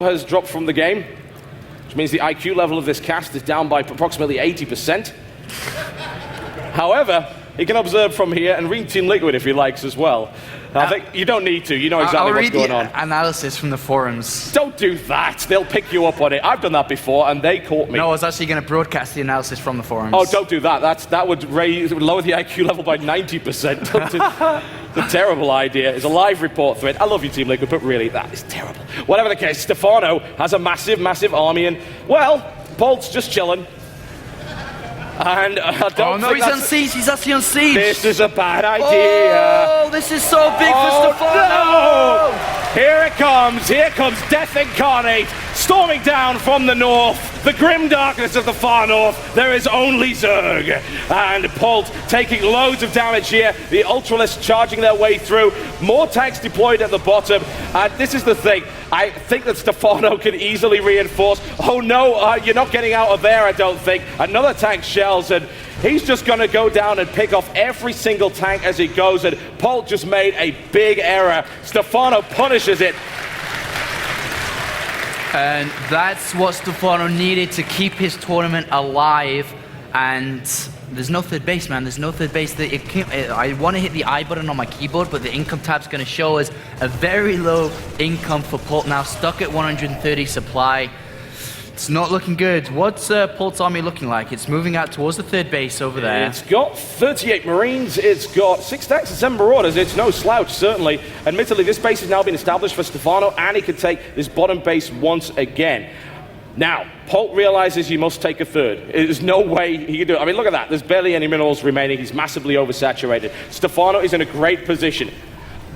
has dropped from the game, which means the IQ level of this cast is down by approximately 80%. However, he can observe from here and read Team Liquid if he likes as well. I think you don't need to. You know exactly what's going on. Analysis from the forums. Don't do that. They'll pick you up on it. I've done that before, and they caught me. No, I was actually going to broadcast the analysis from the forums. Oh, don't do that. That would lower the IQ level by 90%. It's a terrible idea. It's a live report thread. I love you, Team Liquid, but really, that is terrible. Whatever the case, Stephano has a massive, massive army, and, well, Polt's just chilling. And I don't he's on siege. He's actually on siege. This is a bad idea. Oh, this is so big for Stephano. No! Here it comes. Here comes Death Incarnate, storming down from the north. The grim darkness of the far north. There is only Zerg. And Polt taking loads of damage here. The Ultralists charging their way through. More tanks deployed at the bottom. And this is the thing. I think that Stephano can easily reinforce. Oh no, you're not getting out of there, I don't think. Another tank shells, and he's just going to go down and pick off every single tank as he goes. And Polt just made a big error. Stephano punishes it. And that's what Stephano needed to keep his tournament alive. And there's no third base, man. There's no third base. I want to hit the I button on my keyboard, but the income tab's going to show us a very low income for Polt now, stuck at 130 supply. It's not looking good. What's Polt's army looking like? It's moving out towards the third base over there. It's got 38 Marines. It's got 6 tanks and 7 Marauders. It's no slouch, certainly. Admittedly, this base has now been established for Stephano, and he can take this bottom base once again. Now, Polt realizes he must take a third. There's no way he can do it. I mean, look at that. There's barely any minerals remaining. He's massively oversaturated. Stephano is in a great position.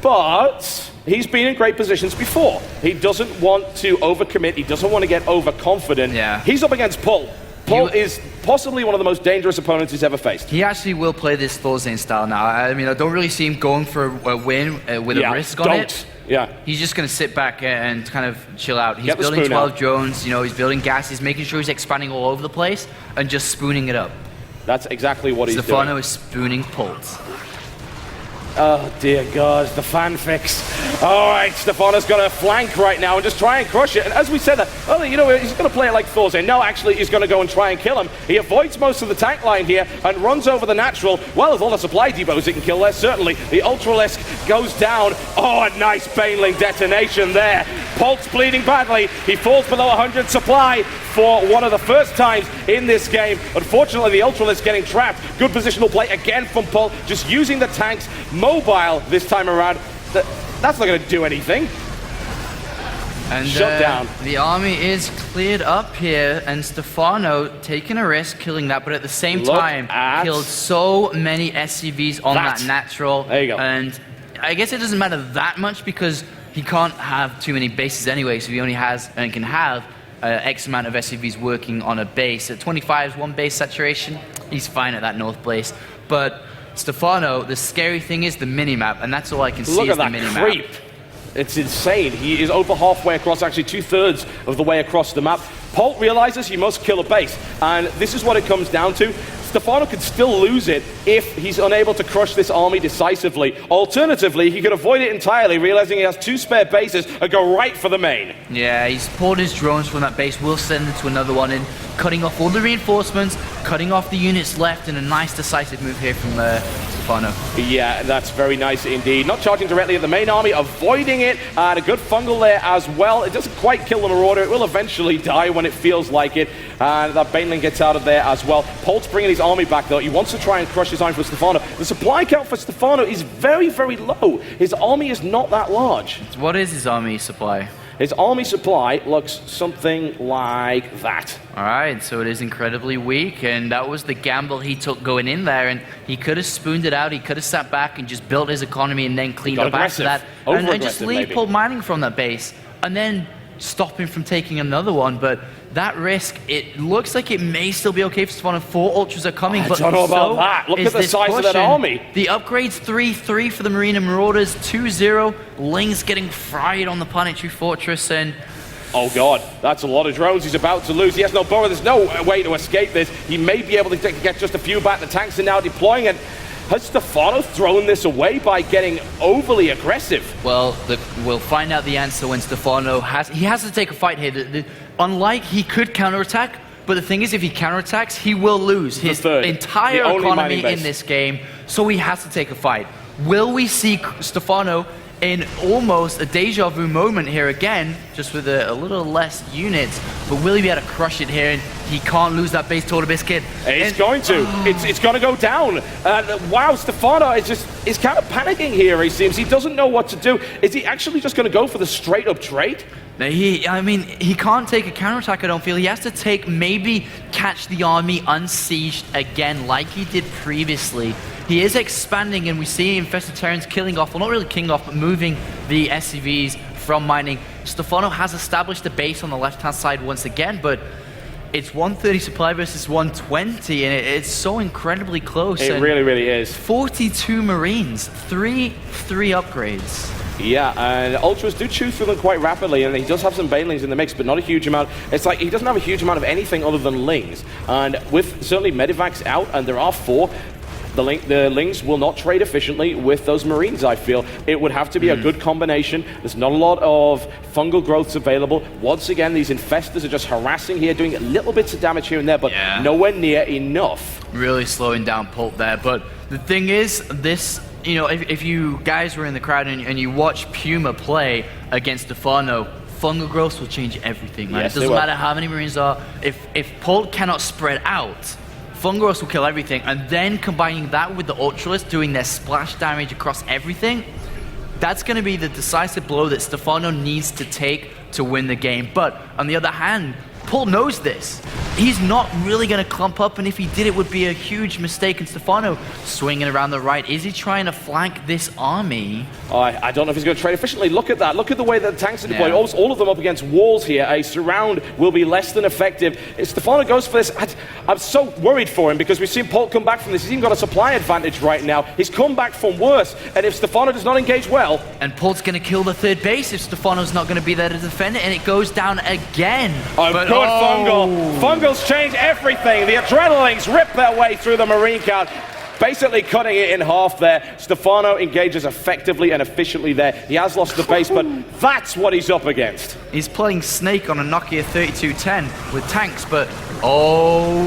But he's been in great positions before. He doesn't want to overcommit. He doesn't want to get overconfident. Yeah. He's up against Polt. Polt is possibly one of the most dangerous opponents he's ever faced. He actually will play this Thorzane style now. I mean, I don't really see him going for a win with a risk on it. Yeah. He's just going to sit back and kind of chill out. He's building 12 drones, you know, he's building gas, he's making sure he's expanding all over the place and just spooning it up. That's exactly what he's doing. Stephano is spooning Polt. Oh, dear God, the fanfics. All right, Stephano's got a flank right now and just try and crush it. And as we said that, oh, you know, he's going to play it like Thorzane. No, actually, he's going to go and try and kill him. He avoids most of the tank line here and runs over the natural. Well, with all the supply depots he can kill there, certainly. The Ultralisk goes down. Oh, a nice Baneling detonation there. Polt's bleeding badly. He falls below 100 supply for one of the first times in this game. Unfortunately, the Ultralisk getting trapped. Good positional play again from Polt, just using the tanks mobile this time around. That's not going to do anything. And shut down. The army is cleared up here, and Stephano taking a risk, killing that, but at the same time, killed so many SCVs on that natural. There you go. And I guess it doesn't matter that much because he can't have too many bases anyway, so he only has and can have X amount of SCVs working on a base. At 25 is one base saturation. He's fine at that north base. But Stephano, the scary thing is the minimap, and that's all I can see is the minimap. Look at that creep. It's insane. He is over halfway across, actually 2/3 of the way across the map. Polt realizes he must kill a base, and this is what it comes down to. Stephano could still lose it if he's unable to crush this army decisively. Alternatively, he could avoid it entirely, realizing he has 2 spare bases and go right for the main. Yeah, he's pulled his drones from that base, will send them to another one, and cutting off all the reinforcements, cutting off the units left, and a nice decisive move here from Stephano. Yeah, that's very nice indeed. Not charging directly at the main army, avoiding it, and a good fungal there as well. It doesn't quite kill the Marauder. It will eventually die when it feels like it, and that Baneling gets out of there as well. Polt's bringing his army back, though. He wants to try and crush his army for Stephano. The supply count for Stephano is very, very low. His army is not that large. What is his army supply? His army supply looks something like that. All right, so it is incredibly weak, and that was the gamble he took going in there, and he could have spooned it out, he could have sat back and just built his economy and then cleaned up after that. And just leave Polt mining from that base, and then stop him from taking another one. But that risk, it looks like it may still be okay for Stephano. 4 Ultras are coming, but I don't know about that. Look at the size of that army. The upgrades 3-3 for the Marine and Marauders, 2-0. Ling's getting fried on the Planetary Fortress, and oh God, that's a lot of drones he's about to lose. He has no burrow. There's no way to escape this. He may be able to get just a few back. The tanks are now deploying, and Has Stephano thrown this away by getting overly aggressive? Well, we'll find out the answer when Stephano has to take a fight here. Unlike he could counterattack, but the thing is, if he counterattacks, he will lose his entire economy in this game, so he has to take a fight. Will we see Stephano in almost a deja vu moment here again, just with a little less units, but will he be able to crush it here? And he can't lose that base TotalBiscuit. He's going to. It's going to go down. Wow, Stephano is kind of panicking here, he seems. He doesn't know what to do. Is he actually just going to go for the straight-up trade? I mean, he can't take a counterattack, I don't feel. He has to maybe catch the army unsieged again, like he did previously. He is expanding, and we see Infested Terrans killing off, well, not really killing off, but moving the SCVs from mining. Stephano has established a base on the left-hand side once again, but it's 130 supply versus 120, and it's so incredibly close. It really, really is. 42 Marines, three upgrades. Yeah, and Ultras do chew through them quite rapidly, and he does have some Banelings in the mix, but not a huge amount. It's like he doesn't have a huge amount of anything other than Lings. And with certainly Medivacs out, and there are 4, the Lings will not trade efficiently with those Marines, I feel. It would have to be a good combination. There's not a lot of fungal growths available. Once again, these Infestors are just harassing here, doing little bits of damage here and there, but nowhere near enough. Really slowing down Polt there, but the thing is, this, you know, if you guys were in the crowd and you watch Puma play against Stephano, fungal growths will change everything, man. Yes, it doesn't matter how many Marines are. If Polt cannot spread out, fungal growths will kill everything, and then combining that with the Ultralists doing their splash damage across everything, that's going to be the decisive blow that Stephano needs to take to win the game. But on the other hand, Polt knows this. He's not really going to clump up, and if he did, it would be a huge mistake. And Stephano swinging around the right. Is he trying to flank this army? I don't know if he's going to trade efficiently. Look at that. Look at the way that the tanks are deployed. All of them up against walls here. A surround will be less than effective. If Stephano goes for this, I'm so worried for him because we've seen Polt come back from this. He's even got a supply advantage right now. He's come back from worse, and if Stephano does not engage well... And Polt's going to kill the third base if Stephano's not going to be there to defend it, and it goes down again. Good fungal. Fungals change everything. The Adrenalines rip their way through the Marine count, basically cutting it in half there. Stephano engages effectively and efficiently there. He has lost the base, but that's what he's up against. He's playing Snake on a Nokia 3210 with tanks, but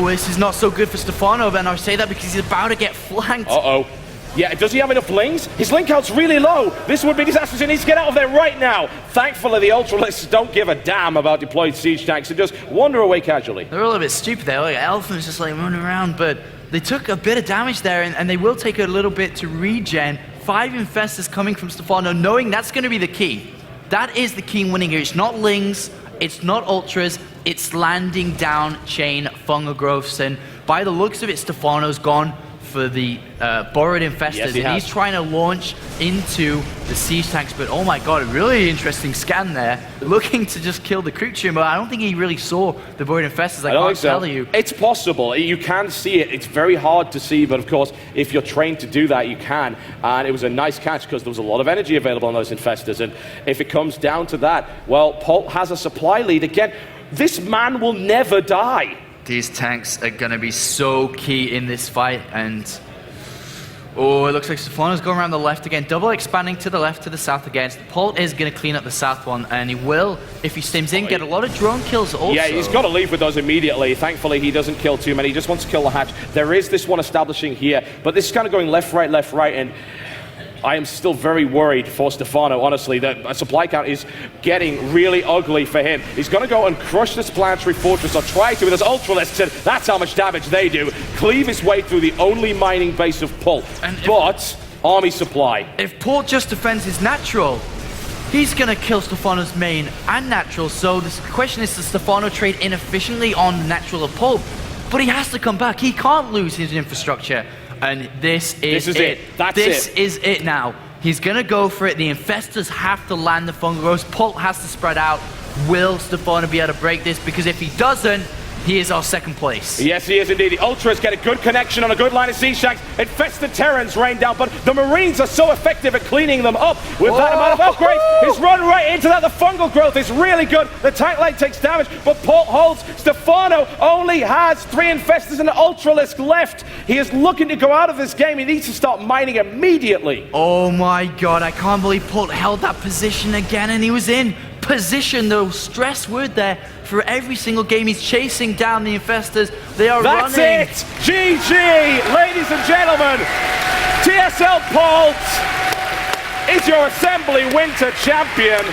this is not so good for Stephano, and I say that because he's about to get flanked. Yeah, does he have enough Lings? His Link count's really low. This would be disastrous. He needs to get out of there right now. Thankfully, the Ultralists don't give a damn about deployed siege tanks and just wander away casually. They're a little bit stupid there. Like, Elephant's just like running around, but they took a bit of damage there, and they will take a little bit to regen. 5 Infestors coming from Stephano, knowing that's going to be the key. That is the key in winning here. It's not Lings, it's not Ultras, it's landing down chain fungal growths, and by the looks of it, Stephano's gone for the borrowed Infestors, and he's trying to launch into the siege tanks, but oh my god, a really interesting scan there, looking to just kill the creature, but I don't think he really saw the borrowed Infestors. I can't tell you. It's possible, you can see it, it's very hard to see, but of course, if you're trained to do that, you can, and it was a nice catch because there was a lot of energy available on those Infestors, and if it comes down to that, well, Polt has a supply lead again. This man will never die. These tanks are going to be so key in this fight, and it looks like Stephano's going around the left again, double expanding to the left, to the south again. Polt is going to clean up the south one, and he will, if he stims in, get a lot of drone kills also. Yeah, he's got to leave with those immediately. Thankfully, he doesn't kill too many. He just wants to kill the hatch. There is this one establishing here, but this is kind of going left, right, and I am still very worried for Stephano, honestly. The supply count is getting really ugly for him. He's going to go and crush this planetary fortress, or try to with his Ultralists, and that's how much damage they do. Cleave his way through the only mining base of Polt, but army supply. If Polt just defends his natural, he's going to kill Stephano's main and natural, so the question is, does Stephano trade inefficiently on natural of Polt? But he has to come back. He can't lose his infrastructure. And this is it. This is it now. He's going to go for it. The Infestors have to land the fungal growths. Polt has to spread out. Will Stephano be able to break this? Because if he doesn't, he is our second place. Yes, he is indeed. The Ultras get a good connection on a good line of Sea-Shags. Infested Terrans rain down, but the Marines are so effective at cleaning them up with that amount of upgrade. His run right into that. The fungal growth is really good. The tank line takes damage, but Polt holds. Stephano only has 3 Infestors and an Ultralisk left. He is looking to go out of this game. He needs to start mining immediately. Oh my god, I can't believe Polt held that position again, and he was in position, the stress word there, for every single game. He's chasing down the Infestors. They are That's running. It! GG, ladies and gentlemen. TSL Polt is your Assembly Winter Champion.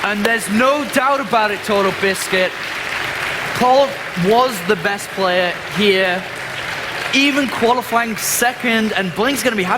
And there's no doubt about it, TotalBiscuit. Polt was the best player here, even qualifying second, and Blink's going to be happy.